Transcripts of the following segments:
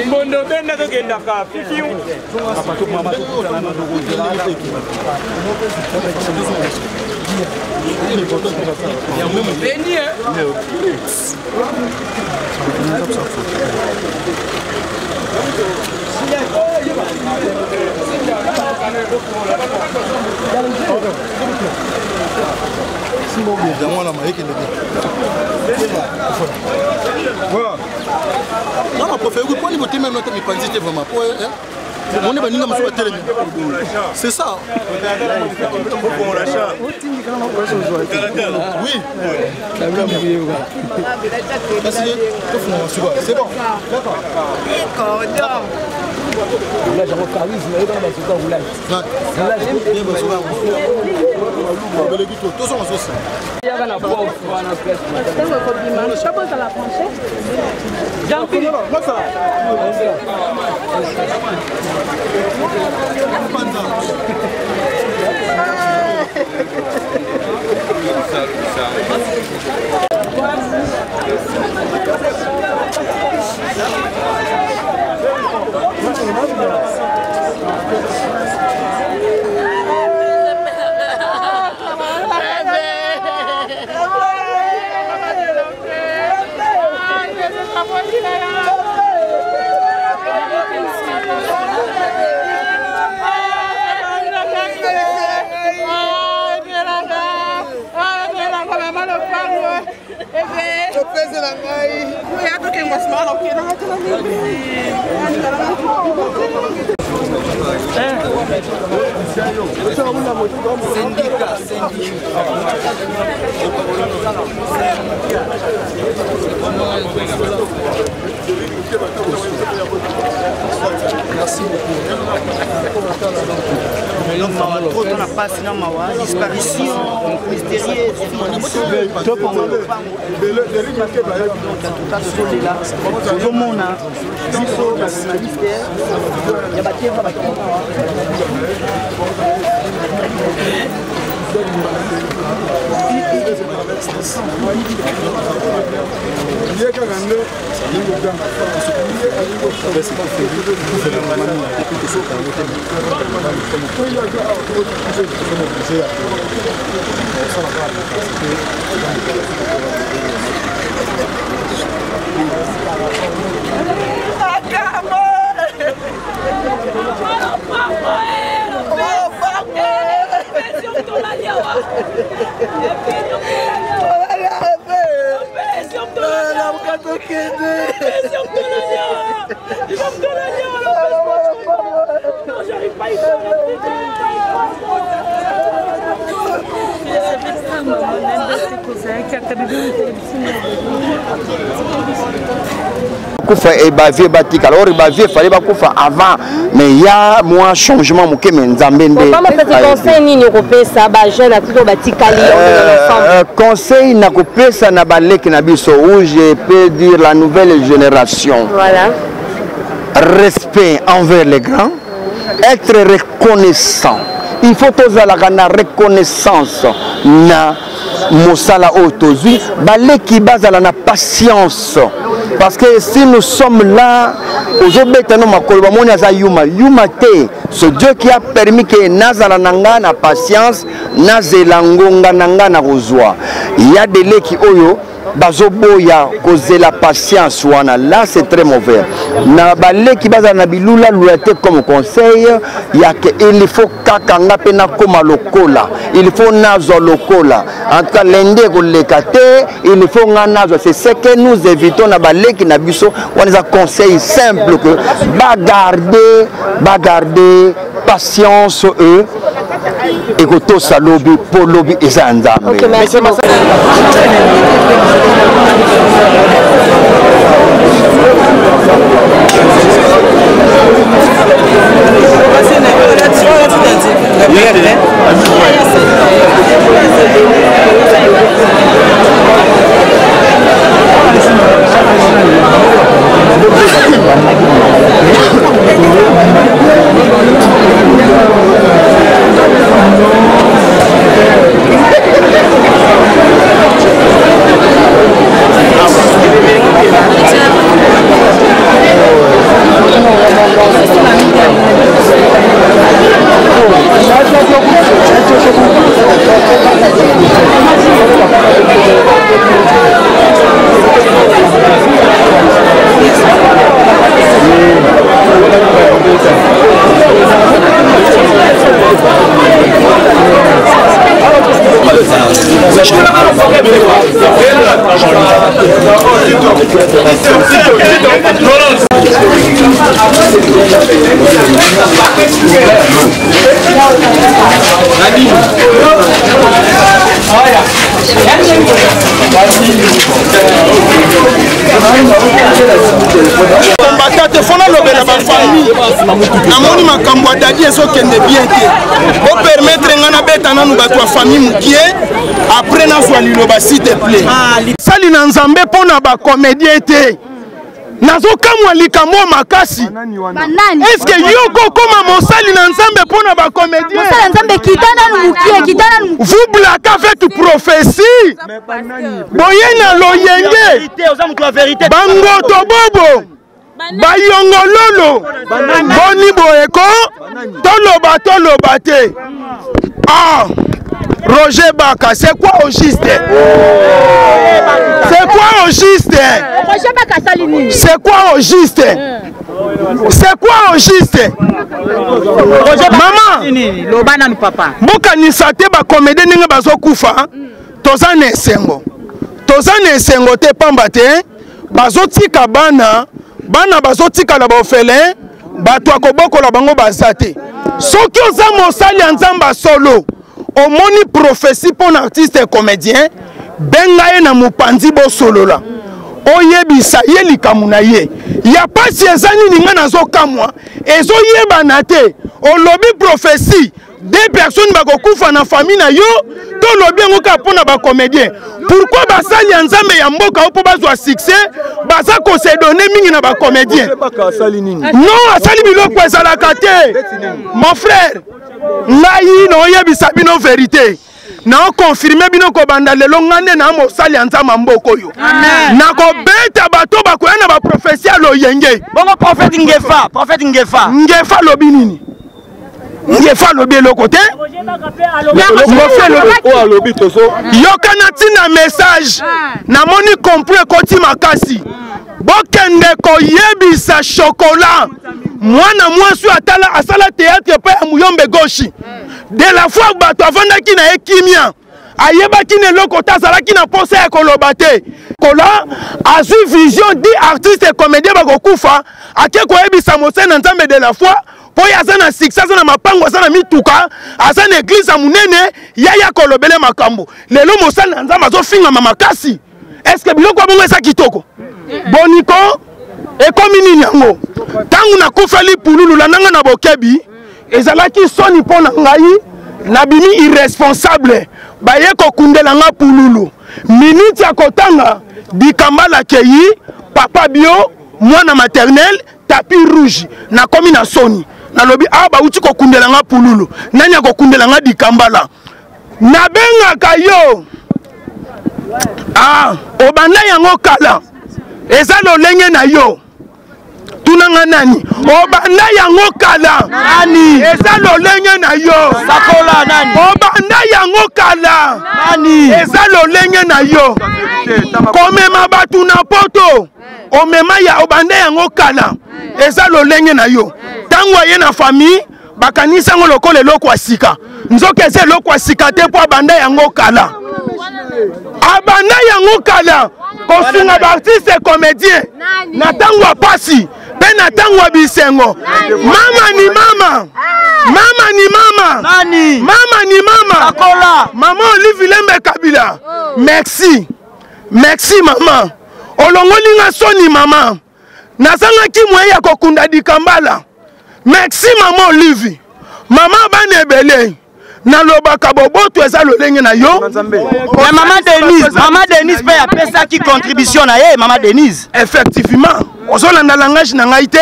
Mbondo benda togenda ka fifiu c'est ça. Oui. C'est bon. D'accord. Vamos Merci beaucoup. On n'a pas disparition mystérieuse. Koufa et bavier batik alors bavier fallait pas koufa avant mais il y a moins changement moké mais nzambende conseil ni ça ba jeune à tout batikali conseil na kopesa na balek na biso où je peux dire la nouvelle génération voilà respect envers les grands être reconnaissant il faut tous la reconnaissance na mosala autozui baleki bazala na patience parce que si nous sommes là c'est Dieu qui a permis que nazala nanga na patience nazelangonga nanga na rozwa il y a des gens qui oyo bazoboya causer la patience wana là c'est très mauvais na balé qui baza na bilula luate comme conseil ya que il faut kakanga pena koma lokola il faut nazo lokola en tout cas lende ko lekate il faut nganazo c'est ce que nous évitons na balé qui na biso on a conseil simple que bagarder patience eux et que tout ça lobby pour lobby et ça nzambe. OK, merci beaucoup. Combattant fona lobela ba famille amoni makambo dadi ezokende bien te o permettre ngana beta nanu bato ya famille mukie après na zwa liloba s'il te plaît sali na nzambe pona ba comédien te nazokamwa likambo makasi est-ce que yoko koma mosali na nzambe pona ba comédien mosali nzambe kitana mukie kitana vous blaguez avec prophétie boye na loyenge bangoto bobo bayongololo boni boyeko toloba te ah Roger Baka, c'est quoi au juste? C'est quoi au juste? C'est quoi au juste? C'est quoi au juste? Maman, boka nisate ba comédien ninga bazo kufa. toza na esengo te pamba te bazotika bana bazotika na baorphelin bato akobokola bango baza te soki oza mosali ya nzambe solo omoni prophétie mpo na artiste et comédien benga ye na mopanzi bosolola oyebisa ye likambo na ye ya pasi eza nini nga nazokamwa ezoyebana te olobi prophétie deux personnes bakokufa na famille na yo to lobi yango ka mpona bacomédien pourquoi basali ya nzambe ya mboka o mpo bazwa succès baza kosedone mingi na bacomédien non asali biloko ezalaka te mon frère ngai naoyebisa bino vérité naokonfirme bino kobanda lelo ngande na mosali ya nzambe mboka oyo nakobeta bato bakoya na baprofesie ya loyenge bongo prophète ngefa lobi nini ngefa lobi eloko te yokana ntina message namoni compris ekoti makasi bokende koyebisa chocolat mwana mwasi asala théâtre mpe ya muyombe goshi de la fois bato avandaki na ye kimia ayebaki na eloko te azalaki na posa ya koloba te kola azwi vision di artiste comédien bakokufa ake koyebisa mosali na nzambe de la fois po ye aza na succès aza na mapango aza na mituka aza na eglize ya monene yaya kolobele makambo lelo mosali na nzambe azofingama makasi eske biloko ya bongo eza kitoko boniko ekomi nini yango ntango nakufeli pululu landanga na bokebi ezalaki soni mpo na ngai nabimi irresponsable baye kokundela nga pululu minute ya kotanga dikambala keyi papa bio mwana maternel tapis rouge nakomi na soni nalobi awa bauti kokundela nga pululu nani akokundela nga dikambala nabengaka yo obanda yango kala eza lolenge na yo tunanga nani obanda yango kala nani eza lolenge na yo sakola nani obanda yango kala nani eza lolenge na yo komema batu na poto omema ya obanda yango kala eza lolenge na yo tango aye na famille bakanisa yango lokola eloko ya sika nzoka eza eloko ya sika te mpo abanda yango kala abanda yango kala kosunga baartiste comédien na ntango ya pasi mpe na ntango ya bisengo mama ni mama mama ni mama mama ni mama mama Olive Lembe Kabila merci merci mama olongolinga soni mama nazangaki mwe ya kokunda dikambala merci mama Olive mama bana ebele nalobaka boboto eza lolenge na yo ya mama Denise pe apesaki contribution na ye mama Denise effectivement ozolanda langage na ngai te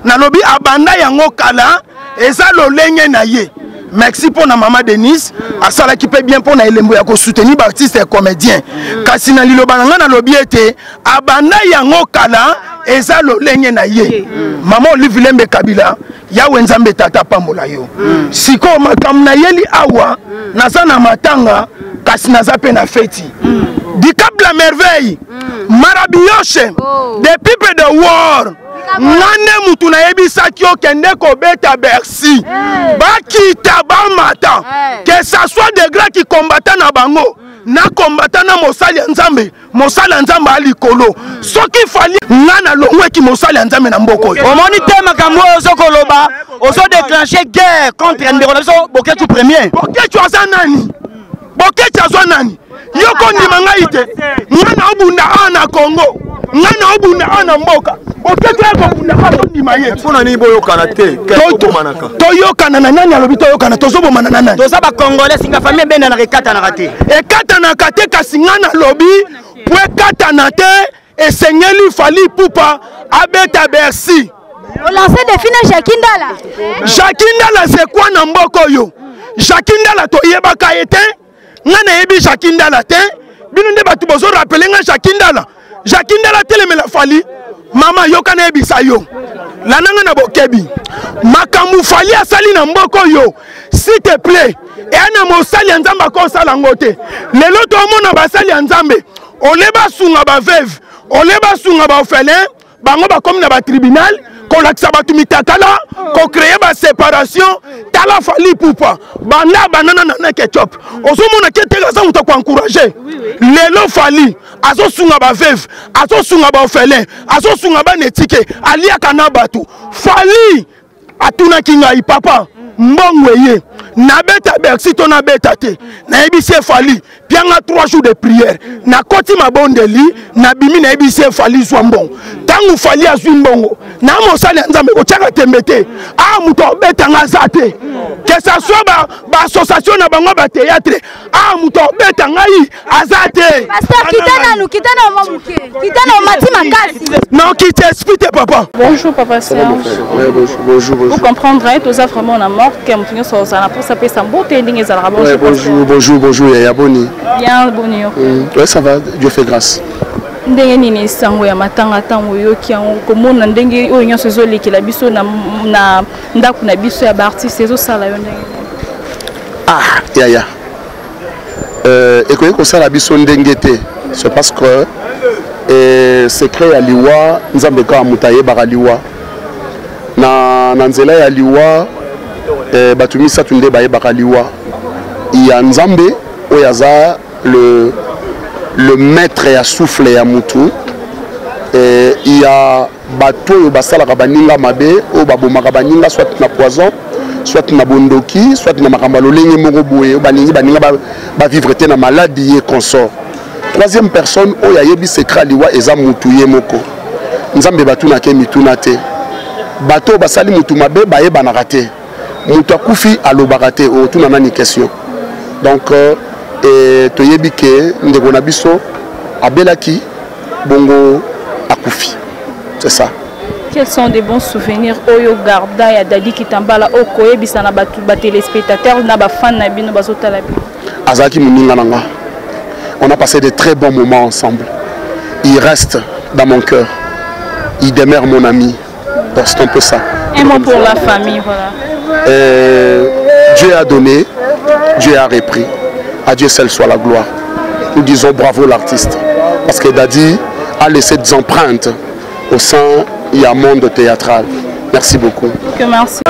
nalobi abanda yango kala eza lolenge na ye merci pour na mama Denise asalaki pe bien pour na elembo ya ko soutenir artiste et comédien kasi na liloba nga nalobi ete abanda yango kala eza lolenge na ye mama Olive Lembe Kabila yawe nzambe tata pambola yo siko makambo na yeli awa naza na matanga kasi naza pe na feti du Cap de la Merveille Marabiyoshe the people the war ngane mutu na yebisaki okende kobeta Bercy bakita bamata que ça soit des grands qui combattent na bango na combattant na mosali nzambe alikolo soki fali ngana longwe ki mosali nzambe na mboko yo omoni te makambo ozokoloba ozo déclencher guerre contre ndekolaso boketu premier boketu aza nani yoko ndima ngai te ngana obunda ana Congo ngana obunda ana mboka boketu yako bunda ana ndima ye mpona nini boyokana te toyokana na nani alobi toyokana tozobomana na nani toza ba congolais singa famille benda na rekatana te ekatanaka te kasi ngana lobi po ekatana te esengeli fali pupa abeta Bercy Au lancer des films Jakindala. Jakindala c'est quoi na mboko yo? Jakindala toyebaka ete ngana yebi Jakindala te bino nde batu bozo rappeler nga Jakindala. Jakindala telemela fali mama yokana yebisa yo. Lananga na bokebi. Makambu fali asali na mboko yo. S'il te plaît, et ana mosali nzamba ko sala ngote. Lelo to mona basali nzambe. Oleba sunga ba veuve, oleba sunga ba orphelin, bango ba comme na ba tribunal. kolakisa bato mitakala kocreye baséparation tala Fally Ipupa banda banana na ketchup ozomona ke teka za moto koencourage lelo Fally azosunga baveve azosunga baorphelin azosunga banetike aliaka na bato Fally atunaki ngai papa mbongo ye nabeta Bercy to nabeta te nayebisi Fally pianga 3 jours de prière nakoti mabondeli nabimi nayebisi Fally zwa mbongo tangu Fally azwi mbongo na mosali nzambe kotiaka tembe te moto obetanga aza te que ça soit association na bango ba théâtre moto obeta ngai aza te pasteur kitana mati makasi non qui t'explique papa. Bonjour papa Serge. Bonjour. Vous comprendrez tous vraiment la mort que moutinyo so ça pour saper sa beauté ndenge za la Bonjour ya boni. Bien boni. Ouais ça va, Dieu fait grâce. Ndenge nini sango ya matanga tango yoki yango komona ndenge oyo nyonso ezolekela biso na ndako na biso ya baartiste ezosala yo ndenge yaya ekoki kosala biso ndenge te c'est parce que secret ya liwa nzambe kaka moto ayebaka liwa na nzela ya liwa bato misato nde bayebaka liwa ya nzambe oyo aza le maître ya souffle ya mutu ya bato oyo basalaka baninga mabe oyo babomaka baninga soit na poison soit na bondoki soit na makambo lolenge moko boye baningi baninga bavivre te na maladie et consort. Troisième personne oyo ayebi secret liwa eza mutu ye moko nzambe batunake mituna te bato basali mutu mabe bayebanaka te mutu akufi alobaka te otuna nani question donc toyebi ke ndeko na biso abelaki bongo akufi, c'est ça. Quels sont des bons souvenirs oyo garda ya Dadi Kitambala okoye bisana ba téléspectateurs na ba fan na bino bazotala bino azaki muninga nanga. On a passé de très bons moments ensemble. Il reste dans mon cœur. Il demeure mon ami. Donc c'est un peu ça. Un mot pour la famille, voilà. Dieu a donné, Dieu a repris. À Dieu seul soit la gloire. Nous disons bravo l'artiste. Parce que Dadi a laissé des empreintes au sein du monde théâtral. Merci beaucoup. Que merci.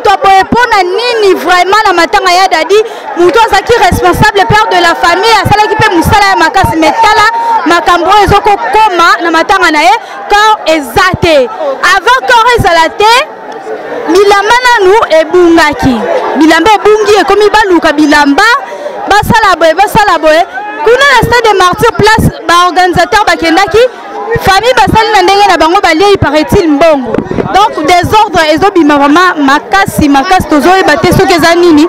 moto aboye pona nini vraiment na matanga ya dadi moto azaki responsable père de la famille asalaki pe musala ya makasi metala makambo ezoko koma na matanga na ye corps ezate avant corps ezala te bilamba nanu ebungaki bilamba ebungi ekomi baluka bilamba basala boye kuna na stade de martyr place baorganisateur bakendaki famille basali na ndenge na bango balei paraît-il mbongo donc désordre ezobima vraiment makasi tozoyeba te soki eza nini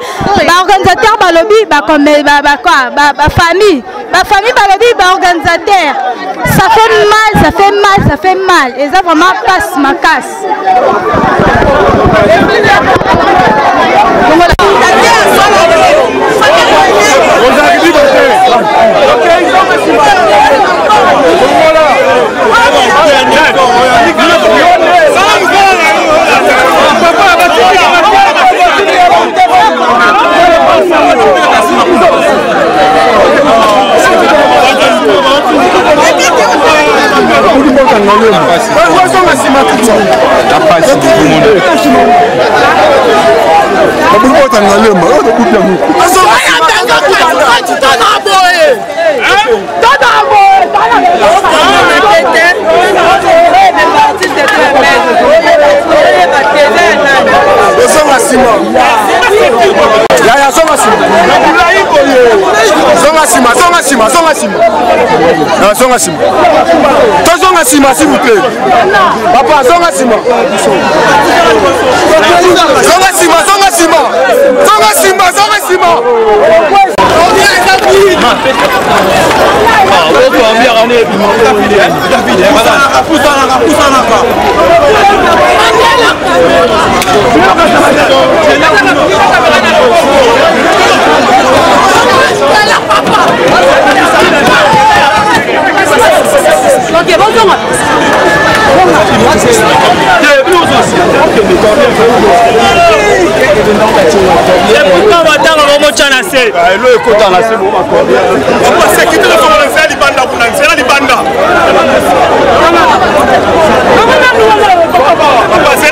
baorganisateur balobi bafamille balobi baorganisateur ça fait mal eza vraiment passe makasi S'il vous plaît. Papa, zonga sima. Ok, bonjour. Papa,